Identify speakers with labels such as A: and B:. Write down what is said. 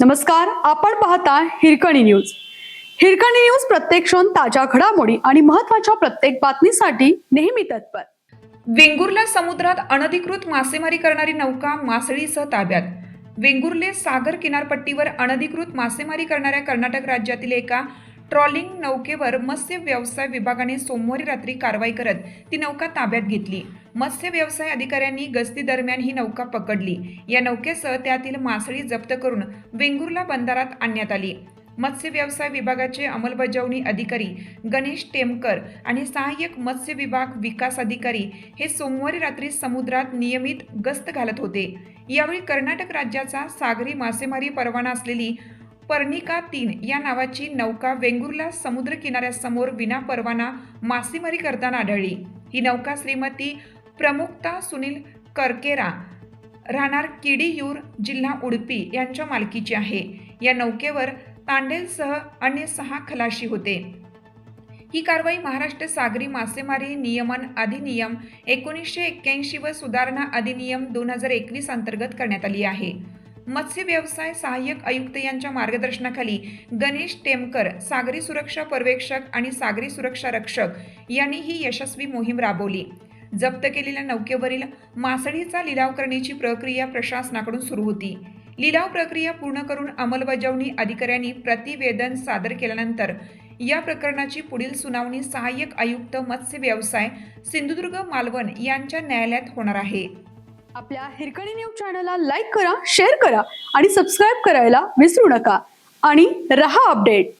A: नमस्कार, आपण पाहता हिरकणी न्यूज. हिरकणी न्यूज प्रत्येक क्षण ताज्या घडामोडी आणि महत्त्वाच्या प्रत्येक बातमीसाठी नेहमी तत्पर.
B: वेंगुर्ला समुद्रात अनधिकृत मासेमारी करणारी नौका मासळीसह ताब्यात. वेंगुर्ले सागर किनारपट्टीवर अनधिकृत मासेमारी करणाऱ्या कर्नाटक राज्यातील एका ट्रॉलिंग नौकेवर मत्स्य व्यवसाय विभागाने सोमवारी रात्री कारवाई करत ती नौका ताब्यात घेतली. मत्स्य व्यवसाय अधिकाऱ्यांनी गस्ती दरम्यान ही नौका पकडली. या नौकेसह त्यातील मासळी जप्त करून वेंगुर्ला बंदरात आणण्यात आली. मत्स्य व्यवसाय विभागाचे अंमलबजावणी अधिकारी गणेश टेमकर आणि सहाय्यक मत्स्य विभाग विकास अधिकारी हे सोमवारी रात्री समुद्रात नियमित गस्त घालत होते. यावेळी कर्नाटक राज्याचा सागरी मासेमारी परवाना असलेली पर्णिका 3 या नावाची नौका वेंगुर्ला समुद्र किनाऱ्यासमोर विनापरवाना मासेमारी करताना आढळली. ही नौका श्रीमती प्रमुक्ता सुनील करकेरा, राहणार किडीयूर, जिल्हा उडुपी यांच्या मालकीची आहे. या नौकेवर तांडेलसह अन्य 6 खलाशी होते. ही कारवाई महाराष्ट्र सागरी मासेमारी नियमन अधिनियम 1981 व सुधारणा अधिनियम 2021 अंतर्गत करण्यात आली आहे. मत्स्य व्यवसाय सहाय्यक आयुक्त यांच्या मार्गदर्शनाखाली गणेश टेमकर, सागरी सुरक्षा पर्यवेक्षक आणि सागरी सुरक्षा रक्षक यांनी ही यशस्वी मोहीम राबवली. जप्त केलेल्या नौकेवरील मासळीचा लिलाव करण्याची प्रक्रिया प्रशासनाकडून सुरू होती. लिलाव प्रक्रिया पूर्ण करून अंमलबजावणी अधिकाऱ्यांनी प्रतिवेदन सादर केल्यानंतर या प्रकरणाची पुढील सुनावणी सहाय्यक आयुक्त मत्स्य व्यवसाय सिंधुदुर्ग मालवण यांच्या न्यायालयात होणार आहे.
A: आपल्या हिरकणी न्यूज चॅनलला लाईक करा, शेअर करा आणि सबस्क्राईब करायला विसरू नका आणि रहा अपडेट.